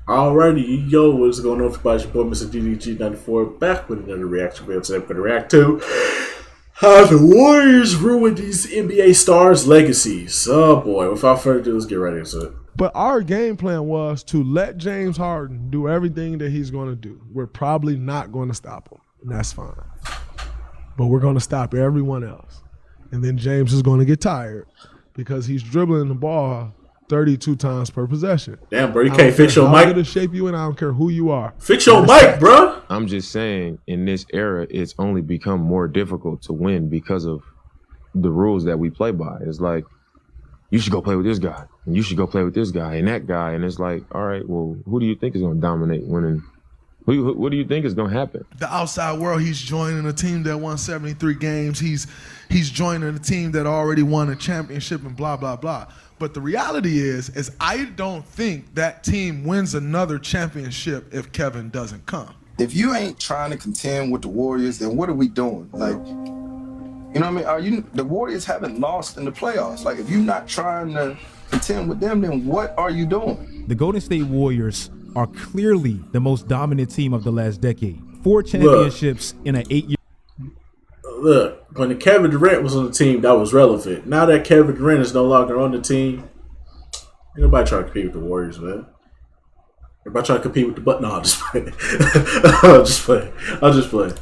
Alrighty, yo, what's going on, everybody? It's your boy, Mr. DDG94, back with another reaction video. Today, I'm going to react to how the Warriors ruined these NBA stars' legacies. Oh boy, without further ado, let's get right into it. But our game plan was to let James Harden do everything that he's going to do. We're probably not going to stop him, and that's fine. But we're going to stop everyone else. And then James is going to get tired because he's dribbling the ball 32 times per possession. Damn, bro, you can't fix your mic. I'm going to shape you, and I don't care who you are. Fix your mic, bro. I'm just saying, in this era, it's only become more difficult to win because of the rules that we play by. It's like, you should go play with this guy, and you should go play with this guy and that guy. And it's like, all right, well, who do you think is going to dominate winning? What do you think is going to happen? The outside world, he's joining a team that won 73 games. He's joining a team that already won a championship and blah, blah, blah. But the reality is I don't think that team wins another championship if Kevin doesn't come. If you ain't trying to contend with the Warriors, then what are we doing? Like, you know what I mean? The Warriors haven't lost in the playoffs. Like, if you're not trying to contend with them, then what are you doing? The Golden State Warriors are clearly the most dominant team of the last decade. 4 championships in an 8-year. Look, when the Kevin Durant was on the team, that was relevant. Now that Kevin Durant is no longer on the team, ain't nobody trying to compete with the Warriors, man. Everybody trying to compete with the butt. No, I'm just playing. I'll just play.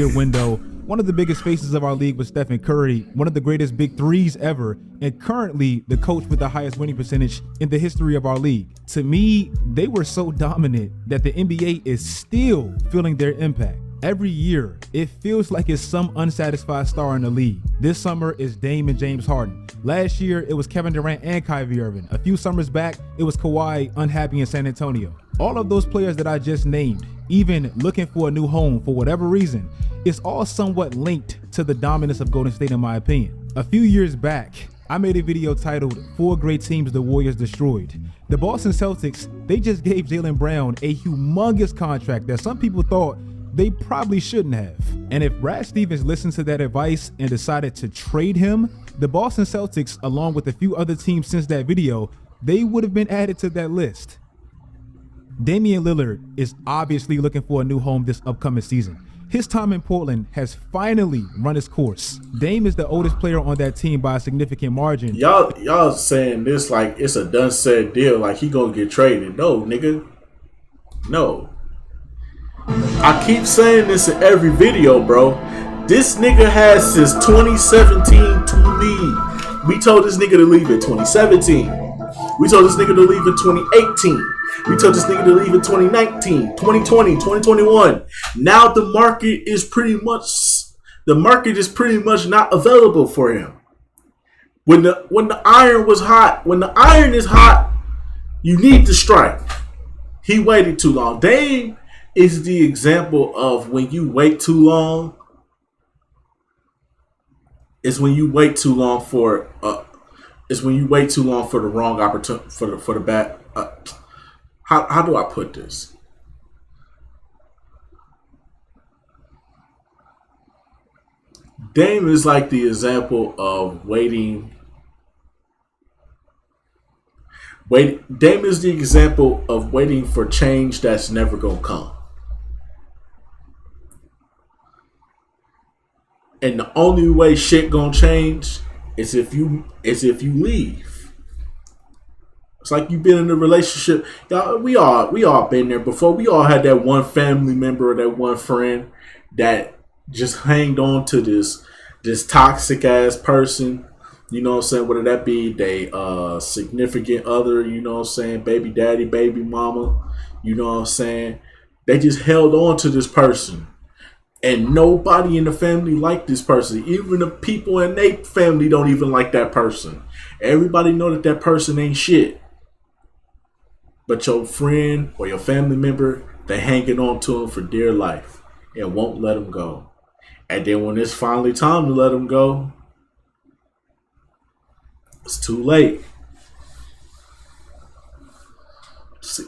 Window. One of the biggest faces of our league was Stephen Curry, one of the greatest big threes ever, and currently the coach with the highest winning percentage in the history of our league. To me, they were so dominant that the NBA is still feeling their impact. Every year, it feels like it's some unsatisfied star in the league. This summer is Dame and James Harden. Last year, it was Kevin Durant and Kyrie Irving. A few summers back, it was Kawhi unhappy in San Antonio. All of those players that I just named, even looking for a new home for whatever reason, it's all somewhat linked to the dominance of Golden State in my opinion. A few years back, I made a video titled 4 Great Teams the Warriors Destroyed. The Boston Celtics, they just gave Jaylen Brown a humongous contract that some people thought they probably shouldn't have. And if Brad Stevens listened to that advice and decided to trade him, the Boston Celtics, along with a few other teams since that video, they would have been added to that list. Damian Lillard is obviously looking for a new home this upcoming season. His time in Portland has finally run its course. Dame is the oldest player on that team by a significant margin. Y'all saying this like it's a done said deal, like he gonna get traded. No, nigga. No. I keep saying this in every video, bro. This nigga has since 2017 to leave. We told this nigga to leave in 2017. We told this nigga to leave in 2018. We told this nigga to leave in 2019, 2020, 2021. Now the market is pretty much not available for him. When the iron was hot, when the iron is hot, you need to strike. He waited too long. Dame is the example of when you wait too long. It's when you wait too long for the wrong opportunity for the bad. How do I put this? Dame is like the example of waiting. Dame is the example of waiting for change that's never gonna come. And the only way shit gonna change is if you leave. It's like you've been in a relationship. Y'all, we all been there before. We all had that one family member or that one friend that just hanged on to this toxic ass person. You know what I'm saying? Whether that be they significant other, you know what I'm saying, baby daddy, baby mama, you know what I'm saying? They just held on to this person. And nobody in the family liked this person. Even the people in their family don't even like that person. Everybody know that person ain't shit. But your friend or your family member, they hanging on to him for dear life and won't let him go. And then when it's finally time to let him go, it's too late.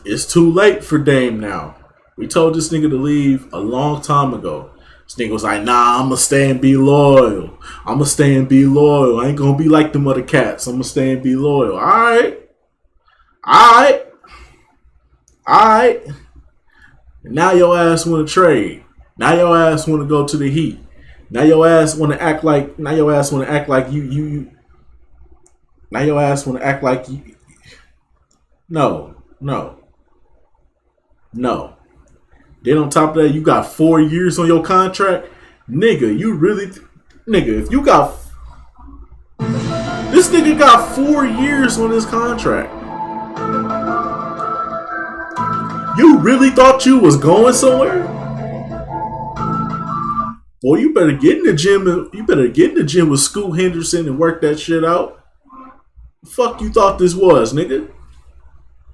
It's too late for Dame now. We told this nigga to leave a long time ago. This nigga was like, nah, I'm going to stay and be loyal. I'm going to stay and be loyal. I ain't going to be like them other cats. I'm going to stay and be loyal. All right. Alright. Now your ass wanna trade. Now your ass wanna go to the Heat. Now your ass wanna act like you Now your ass wanna act like you No. Then on top of that, you got 4 years on your contract. Nigga, if you got this nigga got 4 years on his contract. You really thought you was going somewhere? Boy, you better get in the gym with Scoot Henderson and work that shit out. The fuck you thought this was, nigga?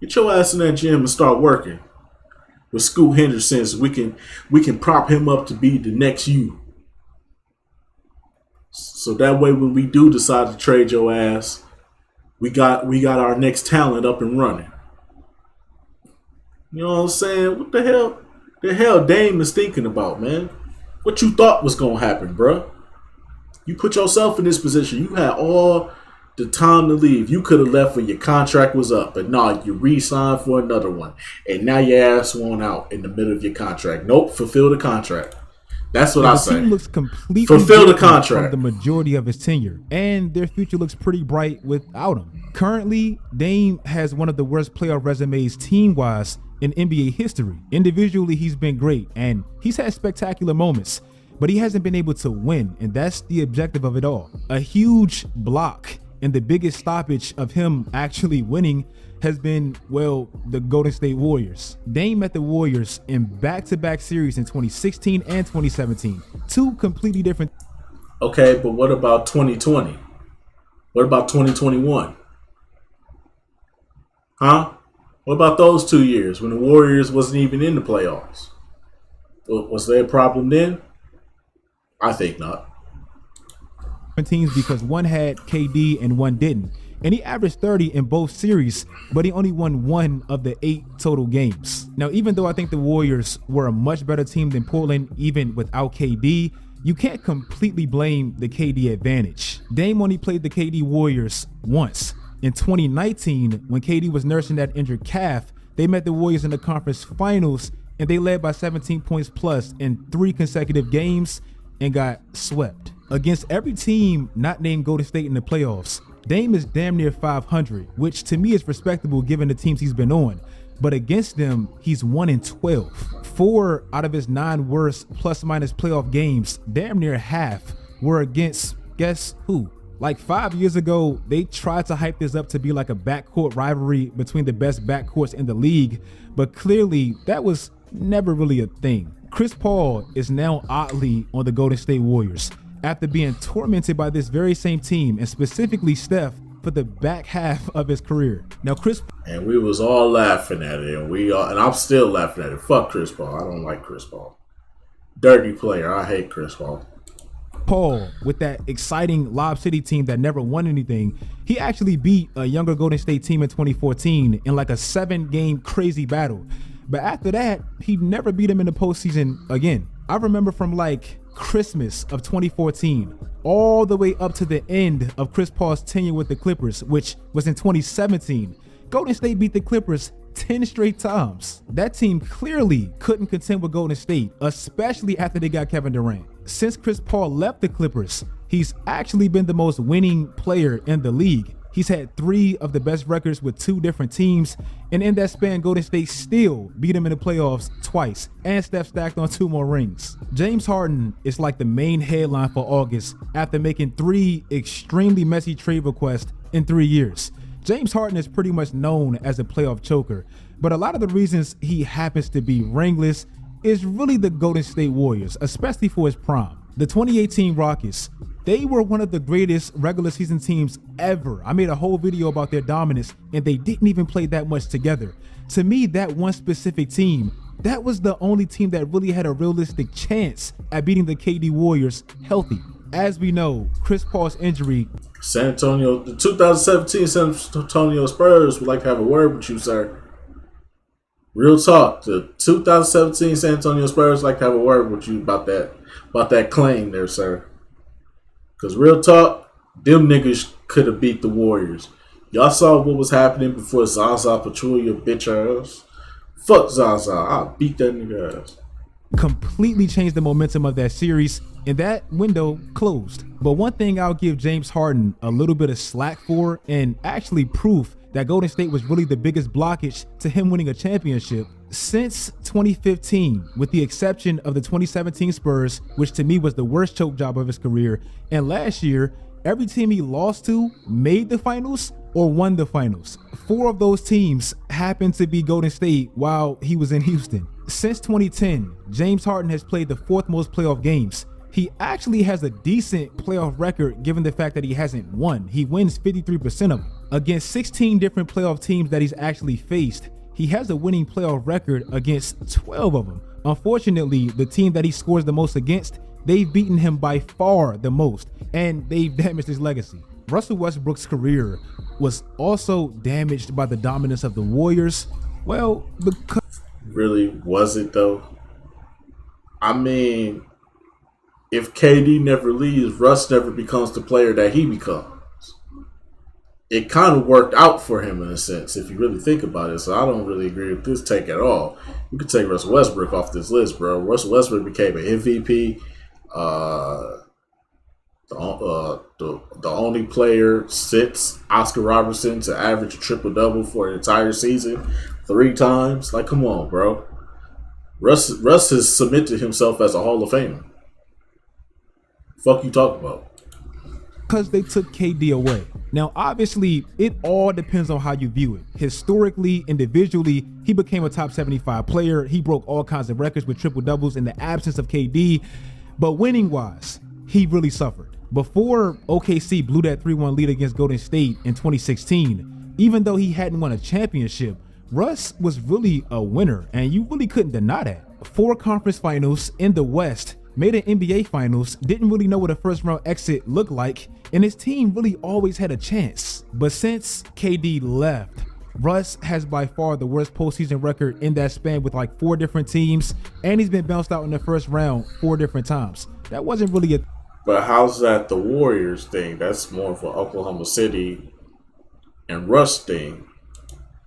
Get your ass in that gym and start working with Scoot Henderson so we can prop him up to be the next you. So that way when we do decide to trade your ass, we got our next talent up and running. You know what I'm saying? What the hell? The hell Dame is thinking about, man? What you thought was gonna happen, bruh? You put yourself in this position. You had all the time to leave. You could have left when your contract was up, but nah, you re-signed for another one, and now your ass won out in the middle of your contract. Nope, fulfill the contract. That's what I say. The team looks completely fulfill the different contract from the majority of his tenure, and their future looks pretty bright without him. Currently, Dame has one of the worst playoff resumes team-wise in NBA history. Individually, he's been great, and he's had spectacular moments, but he hasn't been able to win, and that's the objective of it all. A huge block and the biggest stoppage of him actually winning has been, well, the Golden State Warriors. Dame met the Warriors in back-to-back series in 2016 and 2017. Two completely different. Okay, but what about 2020? What about 2021? Huh? What about those 2 years when the Warriors wasn't even in the playoffs? Was there a problem then? I think not. Teams because one had KD and one didn't. And he averaged 30 in both series, but he only won 1 of the 8 total games. Now, even though I think the Warriors were a much better team than Portland, even without KD, you can't completely blame the KD advantage. Dame only played the KD Warriors once. In 2019, when KD was nursing that injured calf, they met the Warriors in the conference finals, and they led by 17 points plus in 3 consecutive games and got swept. Against every team not named Golden State in the playoffs, Dame is damn near 500, which to me is respectable given the teams he's been on. But against them, he's 1-12. 4 out of his 9 worst plus-minus playoff games, damn near half, were against, guess who? Like 5 years ago, they tried to hype this up to be like a backcourt rivalry between the best backcourts in the league, but clearly that was never really a thing. Chris Paul is now oddly on the Golden State Warriors after being tormented by this very same team, and specifically Steph, for the back half of his career. Now and we was all laughing at it, and I'm still laughing at it. Fuck Chris Paul. I don't like Chris Paul. Dirty player. I hate Chris Paul. Paul, with that exciting Lob City team that never won anything, he actually beat a younger Golden State team in 2014 in like a 7-game crazy battle. But after that, he never beat him in the postseason again. I remember from like Christmas of 2014 all the way up to the end of Chris Paul's tenure with the Clippers, which was in 2017. Golden State beat the Clippers 10 straight times. That team clearly couldn't contend with Golden State, especially after they got Kevin Durant. Since Chris Paul left the Clippers, he's actually been the most winning player in the league. He's had 3 of the best records with 2 different teams, and in that span, Golden State still beat him in the playoffs twice, and Steph stacked on 2 more rings. James Harden is like the main headline for August after making 3 extremely messy trade requests in 3 years. James Harden is pretty much known as a playoff choker, but a lot of the reasons he happens to be ringless is really the Golden State Warriors, especially for his prime. The 2018 Rockets, they were one of the greatest regular season teams ever. I made a whole video about their dominance, and they didn't even play that much together. To me, that one specific team, that was the only team that really had a realistic chance at beating the KD Warriors healthy. As we know, Chris Paul's injury. The 2017 San Antonio Spurs would like to have a word with you, sir. Real talk. The 2017 San Antonio Spurs like to have a word with you about that claim there, sir. Because real talk, them niggas could have beat the Warriors. Y'all saw what was happening before Zaza Pachulia bitch ass Fuck Zaza. I'll beat that nigga ass. Completely changed the momentum of that series, and that window closed. But one thing I'll give James Harden a little bit of slack for, and actually proof that Golden State was really the biggest blockage to him winning a championship since 2015, with the exception of the 2017 Spurs, which to me was the worst choke job of his career. And last year, every team he lost to made the finals or won the finals. 4 of those teams happened to be Golden State while he was in Houston. Since 2010, James Harden has played the 4th most playoff games. He actually has a decent playoff record given the fact that he hasn't won. He wins 53% of them. Against 16 different playoff teams that he's actually faced, he has a winning playoff record against 12 of them. Unfortunately, the team that he scores the most against, they've beaten him by far the most, and they've damaged his legacy. Russell Westbrook's career was also damaged by the dominance of the Warriors. Well, because Really, was it though? I mean, if KD never leaves, Russ never becomes the player that he becomes. It kind of worked out for him in a sense, if you really think about it. So I don't really agree with this take at all. You could take Russell Westbrook off this list, bro. Russell Westbrook became an MVP. The only player since Oscar Robertson to average a triple-double for an entire season 3 times. Like, come on, bro. Russ has cemented himself as a Hall of Famer. Fuck you talking about? they took KD away. Now, obviously, it all depends on how you view it. Historically, individually, he became a top 75 player. He broke all kinds of records with triple doubles in the absence of KD. But winning wise, he really suffered. Before OKC blew that 3-1 lead against Golden State in 2016, even though he hadn't won a championship, Russ was really a winner, and you really couldn't deny that. 4 conference finals in the West, made an NBA finals, didn't really know what a first round exit looked like, and his team really always had a chance. But since KD left, Russ has by far the worst postseason record in that span with like 4 different teams, and he's been bounced out in the first round 4 different times. That wasn't really a But how's that the Warriors thing? That's more of an Oklahoma City and Russ thing.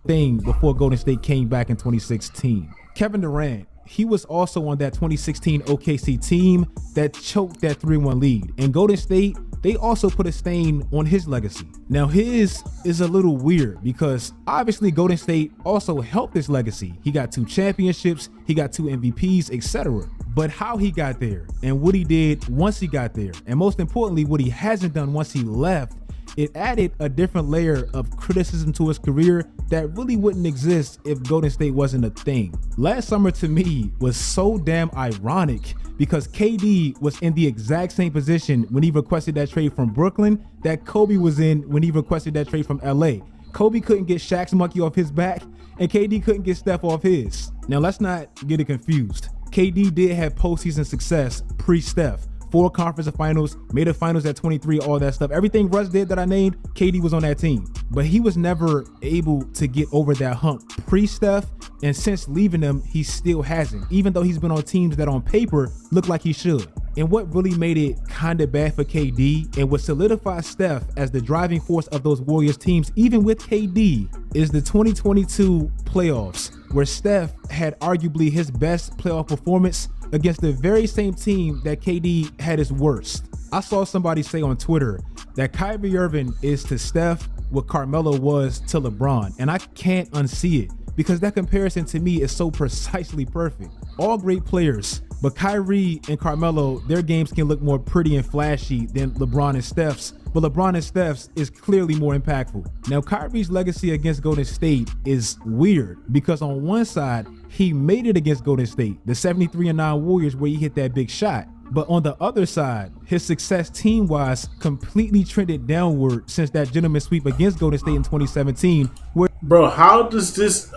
thing before Golden State came back in 2016. Kevin Durant, he was also on that 2016 OKC team that choked that 3-1 lead. And Golden State, they also put a stain on his legacy. Now his is a little weird because obviously Golden State also helped his legacy. He got 2 championships, he got 2 MVPs, etc. But how he got there and what he did once he got there, and most importantly, what he hasn't done once he left, it added a different layer of criticism to his career that really wouldn't exist if Golden State wasn't a thing. Last summer to me was so damn ironic because KD was in the exact same position when he requested that trade from Brooklyn that Kobe was in when he requested that trade from LA. Kobe couldn't get Shaq's monkey off his back and KD couldn't get Steph off his. Now let's not get it confused. KD did have postseason success pre-Steph. 4 conference finals, made the finals at 23, all that stuff. Everything Russ did that I named, KD was on that team. But he was never able to get over that hump pre-Steph, and since leaving them, he still hasn't, even though he's been on teams that on paper look like he should. And what really made it kind of bad for KD and what solidified Steph as the driving force of those Warriors teams, even with KD, is the 2022 playoffs, where Steph had arguably his best playoff performance against the very same team that KD had his worst. I saw somebody say on Twitter that Kyrie Irving is to Steph what Carmelo was to LeBron, and I can't unsee it because that comparison to me is so precisely perfect. All great players, but Kyrie and Carmelo, their games can look more pretty and flashy than LeBron and Steph's, but LeBron and Steph's is clearly more impactful. Now, Kyrie's legacy against Golden State is weird because on one side, he made it against Golden State, the 73-9 Warriors where he hit that big shot. But on the other side, his success team-wise completely trended downward since that gentleman sweep against Golden State in 2017, where Bro, how does this...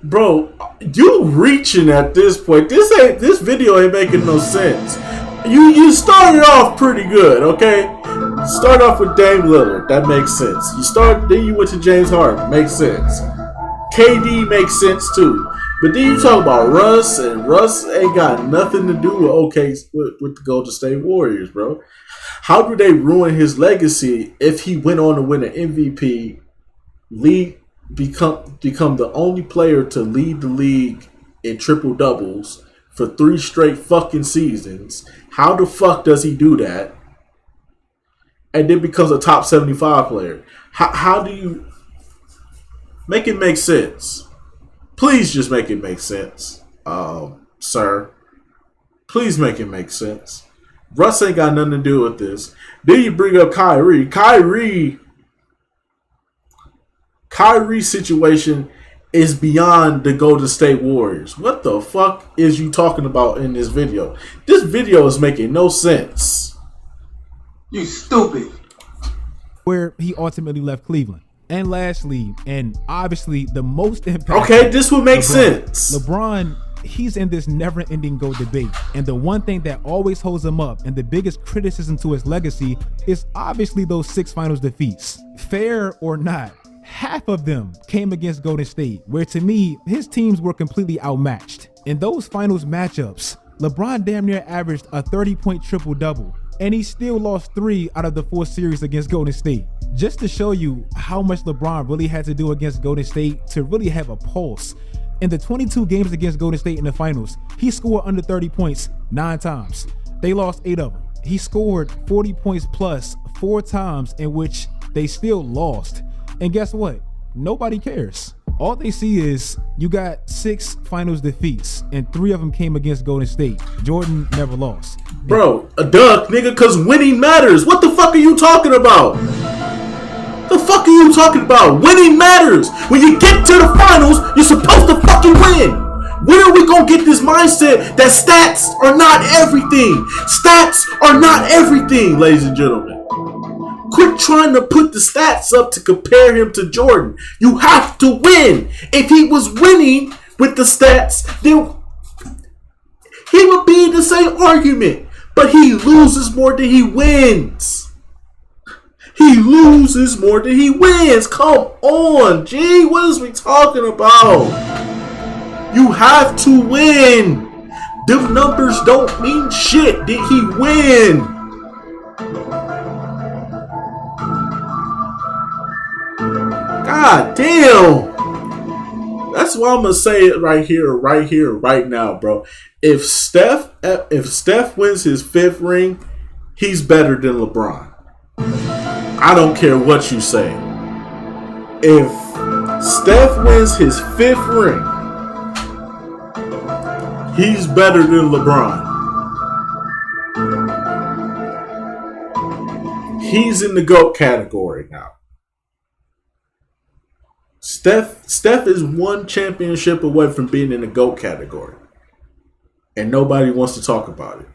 bro, you reaching at this point. This video ain't making no sense. You started off pretty good, okay? Start off with Dame Lillard. That makes sense. Then you went to James Harden. Makes sense. KD makes sense too. But then you talk about Russ, and Russ ain't got nothing to do with with the Golden State Warriors, bro. How do they ruin his legacy if he went on to win an MVP, lead become the only player to lead the league in triple doubles for 3 straight fucking seasons. How the fuck does he do that? And then becomes a top 75 player. How do you make it make sense? Please just make it make sense, sir. Please make it make sense. Russ ain't got nothing to do with this. Then you bring up Kyrie. Kyrie's situation is beyond the Golden State Warriors. What the fuck is you talking about in this video? This video is making no sense. You stupid. Where he ultimately left Cleveland. And lastly, and obviously the most impactful. Okay, this would make sense. LeBron, he's in this never-ending GOAT debate. And the one thing that always holds him up and the biggest criticism to his legacy is obviously those 6 finals defeats. Fair or not, half of them came against Golden State, where to me, his teams were completely outmatched. In those finals matchups, LeBron damn near averaged a 30-point triple-double, and he still lost 3 out of the 4 series against Golden State. Just to show you how much LeBron really had to do against Golden State to really have a pulse. In the 22 games against Golden State in the finals, he scored under 30 points 9 times. They lost 8 of them. He scored 40 points plus 4 times, in which they still lost. And guess what? Nobody cares. All they see is you got 6 finals defeats, and 3 of them came against Golden State. Jordan never lost. Bro, a duck, nigga, because winning matters. What the fuck are you talking about? The fuck are you talking about? Winning matters. When you get to the finals, you're supposed to fucking win. When are we gonna get this mindset that stats are not everything? Stats are not everything, ladies and gentlemen. Quit trying to put the stats up to compare him to Jordan. You have to win. If he was winning with the stats, then he would be in the same argument. But he loses more than he wins. He loses more than he wins. Come on, G. What is we talking about? You have to win. Them numbers don't mean shit. Did he win? God damn. That's why I'm gonna say it right here, right now, bro. If Steph wins his 5th ring, he's better than LeBron. I don't care what you say. If Steph wins his 5th ring, he's better than LeBron. He's in the GOAT category now. Steph is 1 championship away from being in the GOAT category. And nobody wants to talk about it.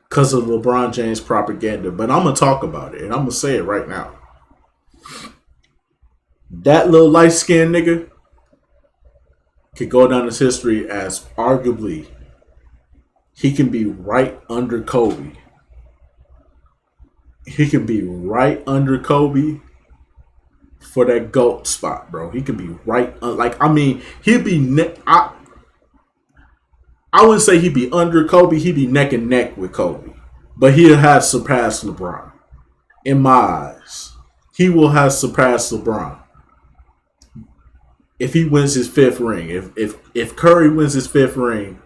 Because of LeBron James propaganda. But I'm going to talk about it. And I'm going to say it right now. That little light-skinned nigga could go down as history as arguably he can be right under Kobe. He can be right under Kobe for that GOAT spot, bro. He can be right. He'd be. I wouldn't say he'd be under Kobe. He'd be neck and neck with Kobe. But he'll have surpassed LeBron. In my eyes, he will have surpassed LeBron. If he wins his 5th ring. If Curry wins his 5th ring,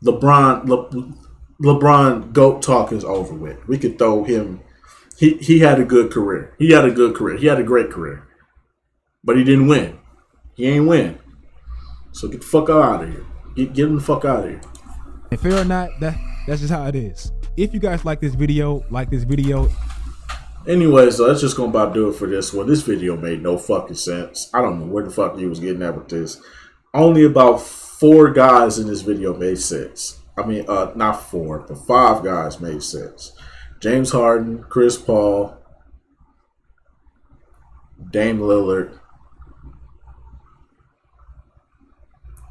LeBron GOAT talk is over with. We could throw him. He had a good career. He had a great career. But he didn't win. He ain't win. So get the fuck out of here. Get him the fuck out of here. And fair or not, that's just how it is. If you guys like this video, Anyways, so that's just gonna about do it for this one. This video made no fucking sense. I don't know where the fuck you was getting at with this. Only about 4 guys in this video made sense. I mean, not 4, but 5 guys made sense. James Harden, Chris Paul, Dame Lillard,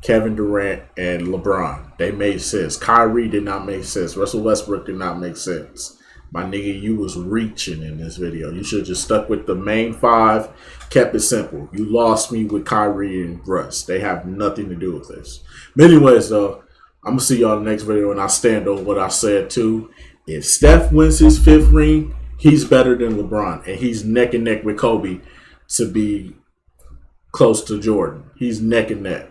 Kevin Durant, and LeBron. They made sense. Kyrie did not make sense. Russell Westbrook did not make sense. My nigga, you was reaching in this video. You should have just stuck with the main 5, kept it simple. You lost me with Kyrie and Russ. They have nothing to do with this. But anyways, though, I'm going to see y'all in the next video, and I stand on what I said, too. If Steph wins his 5th ring, he's better than LeBron, and he's neck and neck with Kobe to be close to Jordan. He's neck and neck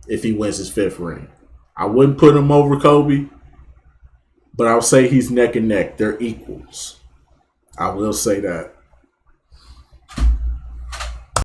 if he wins his 5th ring. I wouldn't put him over Kobe, but I'll say he's neck and neck. They're equals. I will say that.